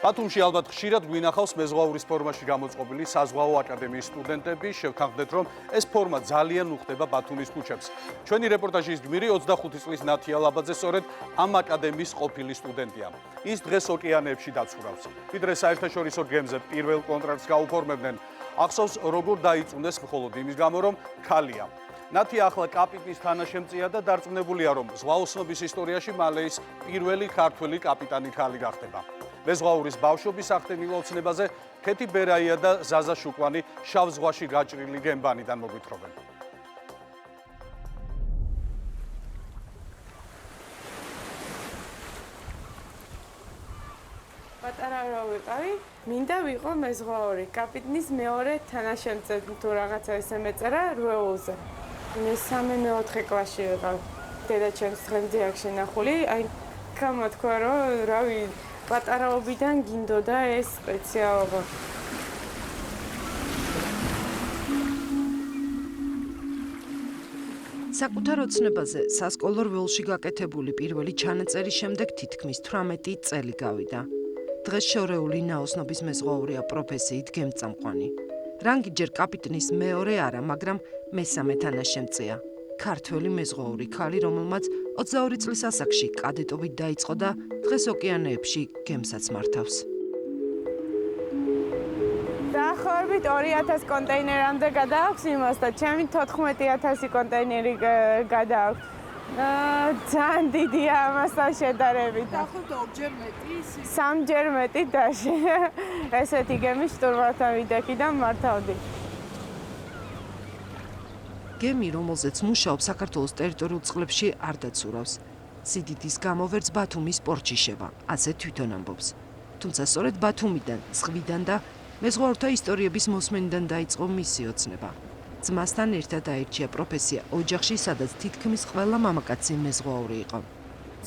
ბათუმში ალბათ ხშირად გვინახავს მეზღვაურის ფორმაში გამოწყობილი საზღვაო აკადემიის სტუდენტები. შევთანხმდეთ, რომ ეს ფორმა ძალიან უხდება ბათუმის ქუჩებს. ჩვენი რეპორტაჟის გმირი 25 წლის ნათია ლაბაძე სწორედ ამ აკადემიის ყოფილი სტუდენტია. ის დღეს ოკეანეებში დაცურავს. ვიდრე საერთაშორისო გემზე პირველ კონტრაქტს გაუფორმებდნენ, ახსოვს როგორ დაიწუნეს მხოლოდ იმის გამო, რომ ქალია. ნათია ახლა კაპიტნის თანაშემწეა და დარწმუნებულია, რომ ზღვაოსნობის ისტორიაში მალე ის პირველი ქართველი კაპიტანი ქალი გახდება. მეზღვაურის ბავშვობის ახდენილ ოცნებაზე ქეთი ბერაია და ზაზა შუკვანი შავ ზღვაში გაჭრილი გემბანიდან მოგვითხრობენ. პატარა რო ვიყავი, მინდა ვიყო მეზღვაური. კაპიტნის მეორე თანაშემწე თუ რაღაცა ესე მეწერა რუეულზე. მე 3-4 კლასში ვიყავ. დედაჩემს დღემდე აქ შენახული, აი გამოთქვა რომ რავი პატარაობიდან გინდოდა ეს სპეციალობა. საკუთარ ოცნებაზე სასკოლო რველში გაკეთებული პირველი ჩანაწერის შემდეგ თითქმის 18 წელი გავიდა. დღეს შორეული ნაოსნობის მეზღვაურია პროფესიით გემწამყვანი. რანგი ჯერ კაპიტნის მეორე არა, მაგრამ მესამე თანაშემწეა. ქართველი მეზღვაური ქალი, რომელმაც 22 წლის ასაკში კადეტობით დაიწყო და დღეს ოკეანეებში გემსაც მართავს. დაახლოებით 2000 კონტეინერამდე გადააქვს იმას და ჩემი 14000 კონტეინერი გადააქვს. ძალიან დიდია ამასთან შედარებით. დაახლოებით 2-ჯერ მეტი ისე. 3-ჯერ მეტი დაში. ესეთი გემი შტურმავთან ვიდექი და მართავდი. გემი, რომელზეც მუშაობს, საქართველოს ტერიტორიულ წყლებში არ დაცურავს. სიდიდის გამო ვერც ბათუმის პორტში შევა, ასე თვითონ ამბობს. თუმცა სწორედ ბათუმიდან, ზღვიდან და მეზღვაურთა ისტორიების მოსმენიდან დაიწყო მისი ოცნება. ძმასთან ერთად აირჩია პროფესია ოჯახში, სადაც თითქმის ყველა მამაკაცი მეზღვაური იყო.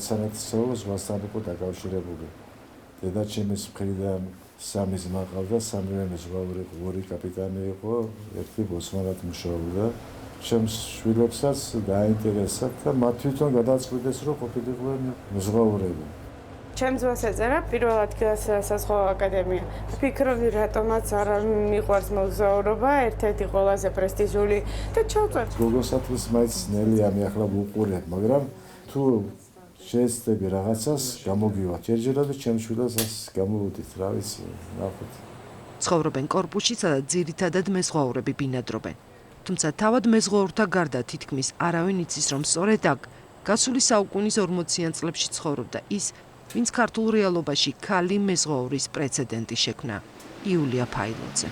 სანაცვლო ზღვასთან იყო დაკავშირებული. დედაჩემის მხრიდან 3 ძმა ყავდა, 3-ვე მეზღვაური, 2 კაპიტანი იყო, 1 ბოსმანად მუშაობდა. ჩემს შვილებსაც დაინტერესა და მათ თვითონ გადაწყვიტეს, რომ ყოფილიყვენ მეზღვაურები. ჩემს ძმას ეწერა პირველ ადგილას საზღვაო აკადემია. ვფიქრობდი, რატომაც არ მიყვარს მოგზაურობა, ერთ-ერთი ყველაზე პრესტიჟული და ჩავწერ. გოგოსათვის მაინც ნელია მე ახლა ვუყურებ, მაგრამ თუ შეესწრები რაღაცას, გამოგივა. ჯერჯერობით ჩემს შვილებსაც გამოვუდით, რა ვიცი, ნახოთ. ცხოვრობენ კორპუსში, სადაც ძირითადად მეზღვაურები ბინადრობენ. თუმცა თავად მეზღვაურთა გარდა თითქმის არავინ იცის, რომ სწორედ აქ გასული საუკუნის 40-იან წლებში ცხოვრობდა ის, ვინც ქართულ რეალობაში ქალი მეზღვაურის პრეცედენტი შექმნა, იულია ფაილოძე.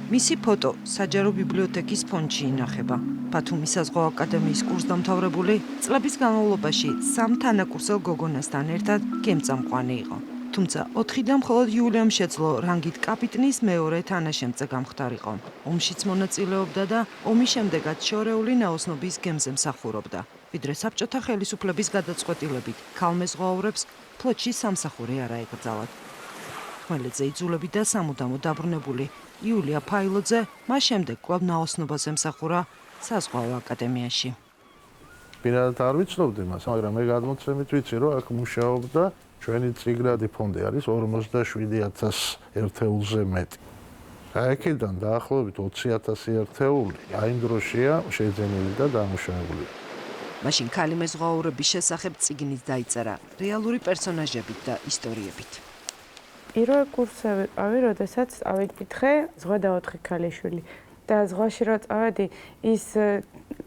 მისი ფოტო საჯარო ბიბლიოთეკის ფონდში ინახება. ბათუმის საზღვაო აკადემიის კურსდამთავრებული წლების განმავლობაში 3 თანაკურსელ გოგონასთან ერთად გემწამყვანი იყო. თუმცა 4-დან მხოლოდ იულიამ შეძლო რანგით კაპიტნის მეორე თანაშემწე გამხდარიყო. ომშიც მონაწილეობდა და ომის შემდეგაც შორეული ნაოსნობის გემზე მსახურობდა. ვიდრე საბჭოთა ხელისუფლების გადაწყვეტილებით ქალმეზღვაურებს ფლოტში სამსახური არ აეკრძალათ. ხმელეთზე იძულები და სამუდამო დაბრუნებული იულია ფაილოძე მას შემდეგ კვლავ ნაოსნობაზე მსახურა საზღვაო აკადემიაში. პირადად არ ვიცნობდი მას, მაგრამ მე გადმოცემით ვიცი, რომ აქ მუშაობდა ჩვენი წიგრადი ფონდი არის 47000 ერთეულზე მეტი. აქედან დაახლოებით 20000 ერთეული აი დროშია შეძენილი და დამუშავებული. მაშინ ქალი მეზღვაურების შესახებ წიგნიც დაიწერა რეალური პერსონაჟებით და ისტორიებით. პირველ კურსზე ვიყავი, როდესაც წავიკითხე ზღვა და 4 ქალიშვილი. და ზღვაში რო წავედი, ის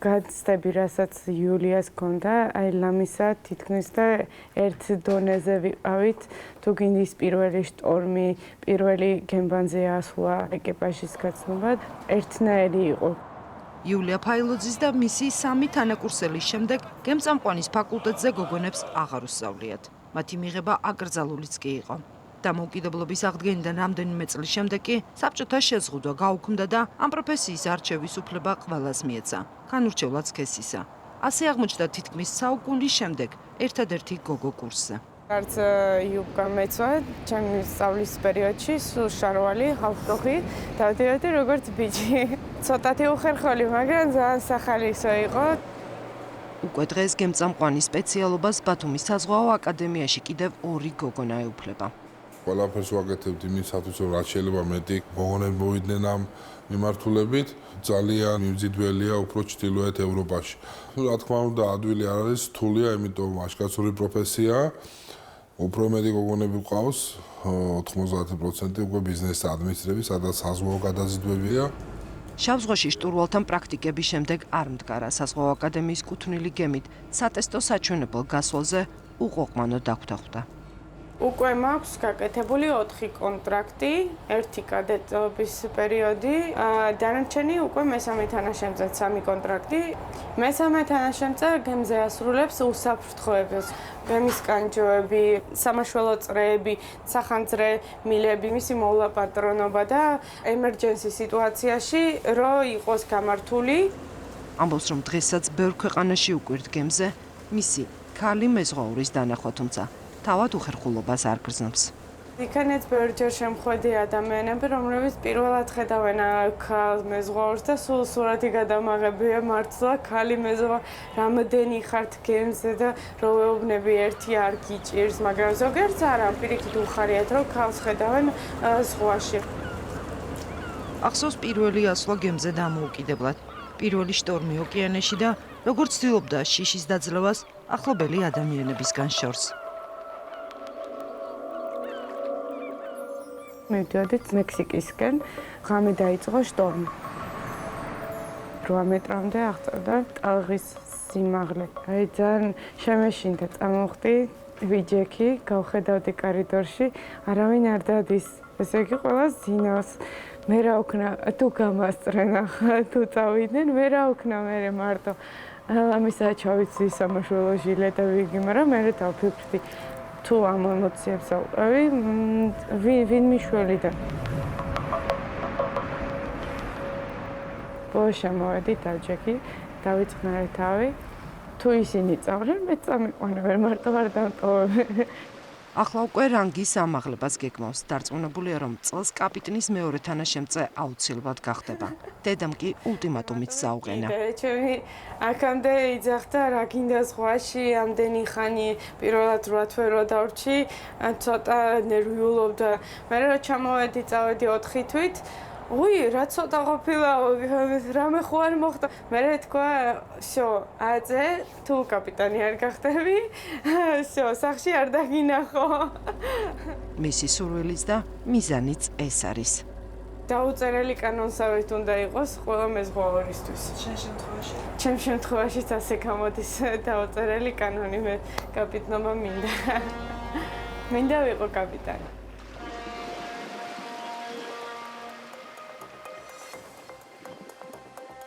გაცდები, რასაც იულიას ჰქონდა, აი ლამისა თითქმის და ერთ დონეზე ვიყავით, თუ გინდის პირველი შტორმი, პირველი გემბანზე ასვლა, ეკიპაჟის გაცნობა, ერთნაირი იყო. იულია ფაილოძის და მისი 3 თანაკურსელის შემდეგ გემწამყვანის ფაკულტეტზე გოგონებს აღარ უსწავლიათ. მათი მიღება აკრძალულიც კი იყო. დამოუკიდებლობის აღდგენიდან რამდენიმე წლის შემდეგ კი საბჭოთა შეზღუდვა გაუქმდა და ამ პროფესიის არჩევის უფლება ყველას მიეცა, განურჩევლად სქესისა. ასე აღმოჩნდა თითქმის საუკუნის შემდეგ ერთადერთი გოგო კურსზე. არც იუბკა მეცვა, ჩემი სწავლის პერიოდში სულ შარვალი, ხალხტოხი, დავდივარდი როგორც ბიჭი. ცოტათი უხერხული, მაგრამ ძალიან სახალისო იყო. უკვე დღეს გემწამყვანის სპეციალობას ბათუმის საზღვაო აკადემიაში კიდევ 2 გოგონა ეუფლება. ყველაფერს ვაკეთებთ იმისათვის, რომ რაც შეიძლება მეტი გოგონები მოვიდნენ ამ მიმართულებით. ძალიან მიმზიდველია უფრო ჩრდილოეთ ევროპაში. რა თქმა უნდა, ადვილი არ არის რთულია, იმიტომ აშკაცური პროფესია. უფრო მეტი გოგონები ყავს, 90% უკვე ბიზნესს ადმინისტრირებს, სადაც საზღვაო გადაზიდვებია. შავ-ზღვაში შტურვალთან პრაქტიკების შემდეგ არ მდგარა საზღვაო აკადემიის კუთვნილი გემით, სატესტო საჩვენებელ გასვლაზე უყოყმანო დაგვდახვდა. უკვე მაქვს გაკეთებული 4 კონტრაქტი, 1 კადეტობის პერიოდი, დანარჩენი უკვე მესამე თანაშემწედ 3 კონტრაქტი. მესამე თანაშემწე გემზე ასრულებს უსაფრთხოებას, გემის კანჯოები, სამაშველო წრეები, სახანძრე მილები, მისი მოვლა პატრონობა და ემერჯენსი სიტუაციაში რო იყოს გამართული. ამბობს, რომ დღესაც ბევრ ქვეყანაში უკვირთ გემზე მისი ქალი მეზღვაურის დანახვა, თუმცა თავად უხერხულობას არ გრძნობს. იქანაც ბევრჯერ შემხვედი ადამიანები, რომლებიც პირველად ხედავენ ქალ მეზღვაურს და სულ სურათი გადამაღებია მართლა ქალი მეზღვაური, რამდენი ხართ გემზე და რო ვეუბნები ერთი არ გიჭირს, მაგრამ ზოგიერთს არა, პირიქით უხარიათ, რომ ქალს ხედავენ ზღვაში. ახსოვს პირველი ასვლა გემზე დამოუკიდებლად, პირველი შტორმი ოკეანეში და როგორც ცდილობდა შიშის დაძლევას ახლობელი ადამიანებისგან შორს. მივდიოდით მექსიკისკენ, ღამე დაიწყო შტორმი. 8 მეტრამდე აღწევდა ტალღის სიმაღლე. აი ძალიან შემეშინდა, წამოვხდი ვიჯექი, გავხედავდი კორიდორში, არავინ არ დადის. ესე იგი ყველა ზინავს. მე რა ვქნა, თუ გამასწრენა, თუ წავიდნენ, მე რა ვქნა, მე მარტო ამისა ჩავიცი სამაშველო ჟილე და ვიგი, მაგრამ მე დავფიქრდი თუ ამ ემოციებს ავყევი, ვინ მიშველიდან. ბოლოში მოვედი დავჯექი, დავიწყნარე თავი. თუ ისინი წავლენ, მე წამიყვანა, ვერ მარტო არ დამტოვებ. ახლა უკვე რანგის ამაღლებას გეგმავს, დარწმუნებულია, რომ წელს კაპიტნის მეორე თანაშემწე აუცილებლად გახდება. დედამ კი ულტიმატუმით წაუყენა. ჩემი აქამდე იძახდა, რა გინდა ზღვაში, ამდენი ხანი პირველად 8 თვე რო დავრჩი, ცოტა ნერვიულობდა. მე რა ჩამოვედი, წავედი 4 თვით. უი, რა ცოტა ყოფილა, რამე ხო არ მოხდა. მე თქვა, всё, აძე, თუ კაპიტანი არ გახდები, всё, სახში არ დაგინახო. მისი სურვილიც და მიზანიც ეს არის. დაუწერელი კანონსავით უნდა იყოს ყველა მეზღვაურისთვის. ჩემ შემთხვევაშიც ასე გამოდის დაუწერელი კანონი, მე კაპიტნობა მინდა. მინდა ვიყო კაპიტანი.